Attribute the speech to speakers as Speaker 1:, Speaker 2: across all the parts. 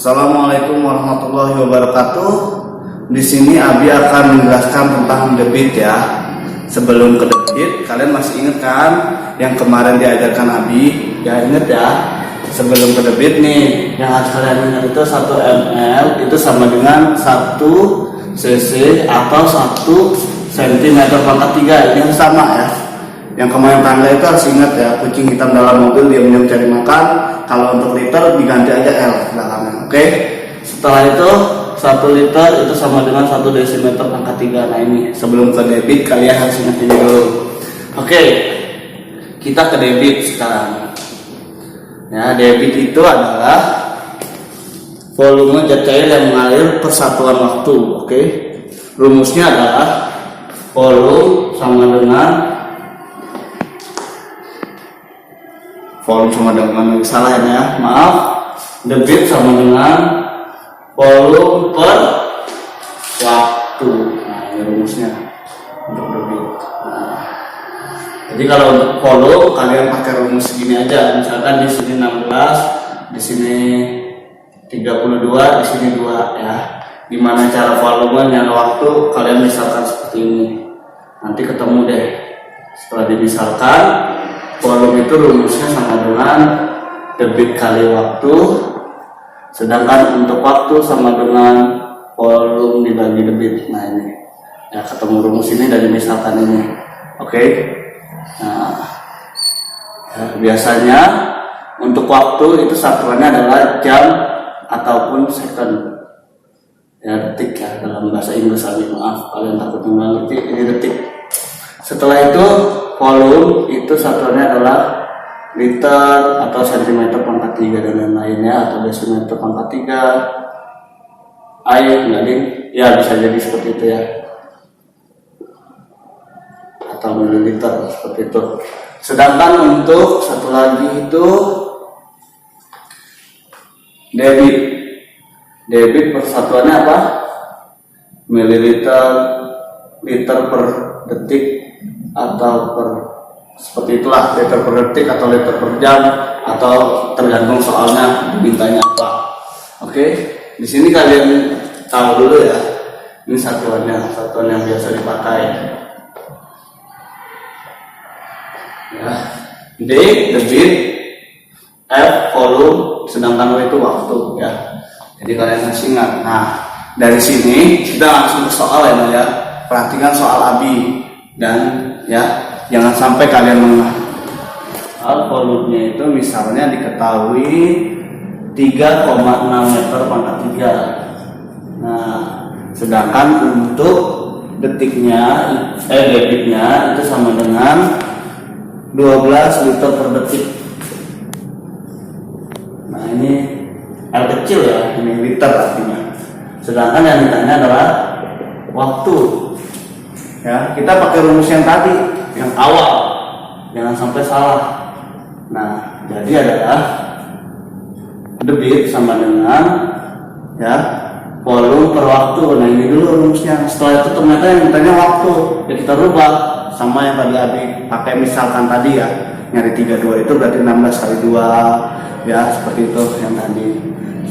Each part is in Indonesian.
Speaker 1: Assalamualaikum warahmatullahi wabarakatuh. Di sini Abi akan menjelaskan tentang debit ya. Sebelum ke debit, kalian masih ingat kan yang kemarin diajarkan Abi? Ya ingat ya. Sebelum ke debit nih, yang harus kalian ingat itu 1 ml itu sama dengan 1 cc atau 1 cm pangkat 3. Ini sama ya. Yang kemarin tanda itu harus ingat ya, kucing hitam dalam mobil diam-diam cari makan. Kalau untuk liter diganti aja L belakangnya. Oke. Setelah itu 1 liter itu sama dengan 1 desimeter pangkat 3. Nah ini sebelum ke debit kalian harus ingat ini dulu. Oke. Kita ke debit sekarang. Ya, debit itu adalah volume zat cair yang mengalir per satuan waktu. Oke. Rumusnya adalah volume sama dengan salah ya, maaf, debit sama dengan volume per waktu. Nah ini rumusnya untuk debit. Nah, jadi kalau untuk volume kalian pakai rumus segini aja, misalkan di sini 16, di sini 32, di sini 2 ya. Gimana cara volume yang waktu kalian misalkan seperti ini, nanti ketemu deh. Setelah dimisalkan, volume itu rumusnya sama dengan debit kali waktu, sedangkan untuk waktu sama dengan volume dibagi debit. Nah ini ya, ketemu rumus ini dan misalkan ini. Oke. Nah ya, biasanya untuk waktu itu satuannya adalah jam ataupun second ya, detik ya dalam bahasa Inggris. Maaf kalian takut nggak ngerti, ini detik. Setelah itu volume itu satuannya adalah liter atau cm pangkat 3 dan lain-lainnya, atau desimeter pangkat 3. Air enggak ding? Ya bisa jadi seperti itu ya. Atau mililiter seperti itu. Sedangkan untuk satu lagi itu debit. Debit persatuannya apa? Mililiter, liter per detik, atau per seperti itulah, liter per detik atau liter per jam, atau tergantung soalnya mintanya apa. Oke, di sini kalian tahu dulu ya, ini satuan yang biasa dipakai ya. D debit, F volume, sedangkan W itu waktu ya. Jadi kalian harus ingat. Nah dari sini kita langsung ke soal ya. Perhatikan soal Abi dan ya jangan sampai kalian mengenal. Volumenya itu misalnya diketahui 3,6 meter pangkat 3. Nah sedangkan untuk debitnya itu sama dengan 12 liter per detik. Nah ini L kecil ya, ini liter artinya. Sedangkan yang ditanya adalah waktu. Ya, kita pakai rumus yang tadi, yang awal, jangan sampai salah. Nah, jadi adalah debit sama dengan ya volume per waktu. Nah ini dulu rumusnya. Setelah itu ternyata yang ditanya waktu, ya kita rubah sama yang tadi Abi pakai misalkan tadi ya, nyari 32 itu berarti 16 kali 2 ya, seperti itu yang tadi.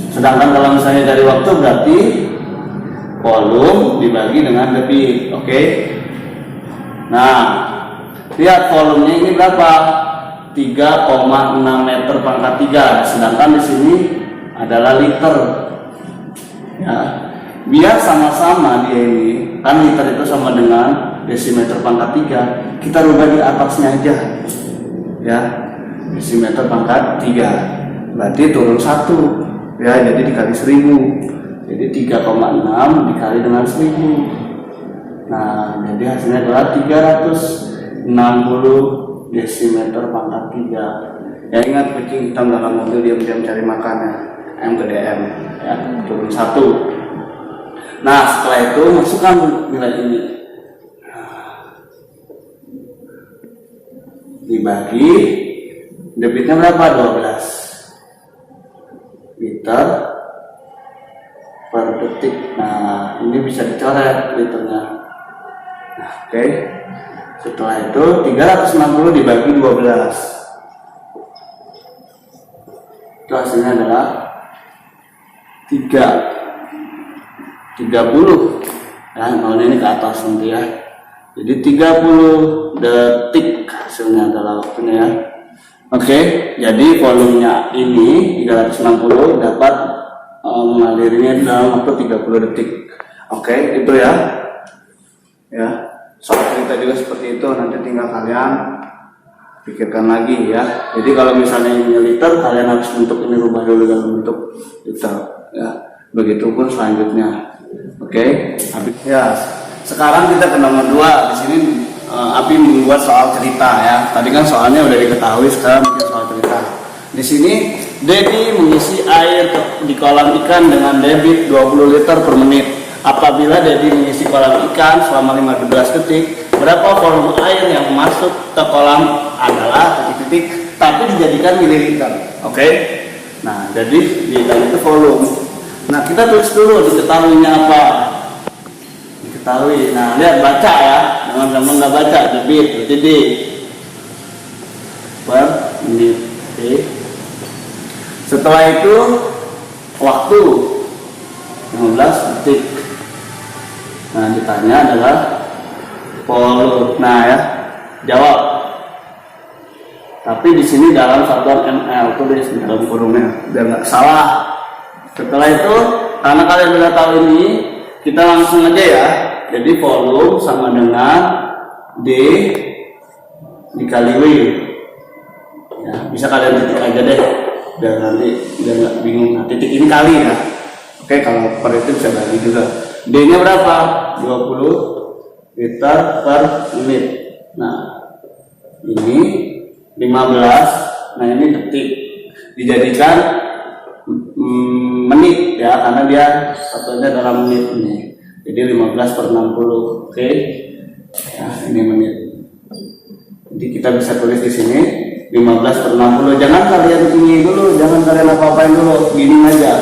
Speaker 1: Sedangkan kalau misalnya dari waktu berarti volume dibagi dengan debit. Oke. Nah, lihat volumenya ini berapa? 3,6 meter pangkat 3. Sedangkan di sini adalah liter. Ya, biar sama-sama dia ini, kan liter itu sama dengan desimeter pangkat 3. Kita rubah di atasnya aja. Ya, desimeter pangkat 3. Berarti turun 1. Ya, jadi dikali 1000. Jadi 3,6 dikali dengan 1000. Nah, jadi hasilnya adalah 360 desimeter pangkat 3. Ya ingat, kucing hitam dalam mobil diam-diam cari makannya. M ke DM ya, turun 1. Nah, setelah itu masukkan nilai ini. Dibagi debitnya berapa? 12 liter per detik. Nah, ini bisa dicoret liternya. Nah, oke. Setelah itu 360 dibagi 12. Itu hasilnya adalah 30 ya, nolnya ini ke atas nanti ya. Jadi 30 detik hasilnya adalah waktunya ya. Oke, jadi volumenya ini 360 dapat mengalirnya dalam waktu 30 detik. Oke, itu ya. Ya, soal cerita juga seperti itu, nanti tinggal kalian pikirkan lagi ya. Jadi kalau misalnya ini liter, kalian harus bentuk ini rubah dulu dalam bentuk liter ya. Begitupun selanjutnya. Oke, ya. Sekarang kita ke nomor 2. Di sini Abi membuat soal cerita ya. Tadi kan soalnya udah diketahui, sekarang bikin soal cerita. Di sini Dedi mengisi air di kolam ikan dengan debit 20 liter per menit. Apabila Dedi mengisi kolam ikan selama 15 detik, berapa volume air yang masuk ke kolam adalah titik-titik, tapi dijadikan mililiter. Oke. Nah, jadi itu volume. Nah, kita tulis dulu diketahuinya apa. Diketahui. Nah, lihat baca ya. Jangan nggak baca, debit titik per menit. Oke. Setelah itu waktu 15 detik. Nah, ditanya adalah volume. Nah ya, jawab. Tapi di sini dalam satuan ml, tulis dalam kurungnya biar nggak salah. Setelah itu, karena kalian sudah tahu ini, kita langsung aja ya. Jadi volume sama dengan D dikali W. Ya, bisa kalian titik aja deh, biar nanti biar nggak bingung. Nah, titik ini kali ya. Oke, kalau per itu bisa bagi juga. D-nya berapa? 20 liter per menit. Nah, ini 15. Nah, ini detik. Dijadikan menit ya, karena dia satunya dalam menit ini. Jadi 15 per 60. Oke. Ya, ini menit. Jadi kita bisa tulis di sini 15 per 60. Jangan kalian ini dulu, jangan kalian apa-apain dulu, gini aja.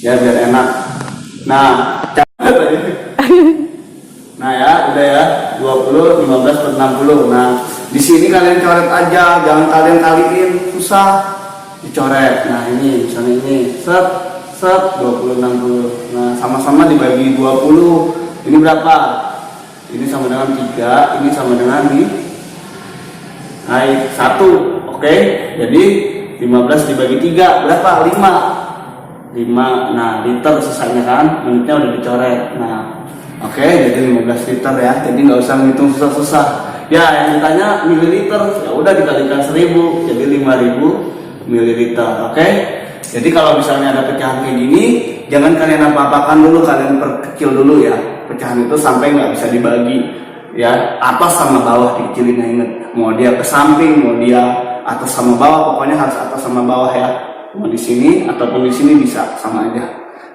Speaker 1: Ya biar enak. Nah, nah ya, udah ya, 20 15 per 60. Nah, di sini kalian coret aja, jangan kalian kaliin, susah dicoret. Nah, ini misalnya ini, set 20 60. Nah, sama-sama dibagi 20. Ini berapa? Ini sama dengan 3, ini sama dengan ini 1. Oke. Jadi 15 dibagi 3 berapa? 5. Nah, liter sisanya kan, menitnya udah dicoret. Nah, oke, jadi 15 liter ya. Jadi nggak usah ngitung susah-susah. Ya, yang ditanya mililiter, ya udah dikalikan 1000, jadi 5000 mililiter. Oke. Jadi kalau misalnya ada pecahan kayak gini, jangan kalian apa-apakan dulu, kalian perkecil dulu ya. Pecahan itu sampai nggak bisa dibagi. Ya, atas sama bawah dikecilin, inget. Mau dia ke samping, mau dia atas sama bawah, pokoknya harus atas sama bawah ya. Mau di sini ataupun di sini bisa sama aja.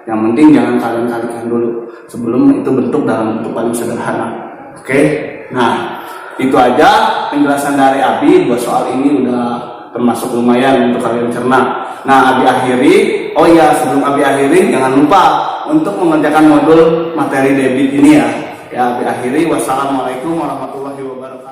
Speaker 1: Yang penting jangan kalian kalikan dulu sebelum itu bentuk dalam bentuk paling sederhana. Oke. Nah, itu aja penjelasan dari Abi. Buat soal ini udah termasuk lumayan untuk kalian cerna. Nah, Abi akhiri. Oh ya, sebelum Abi akhiri, jangan lupa untuk mengerjakan modul materi debit ini ya. Ya, Abi akhiri. Wassalamualaikum warahmatullahi wabarakatuh.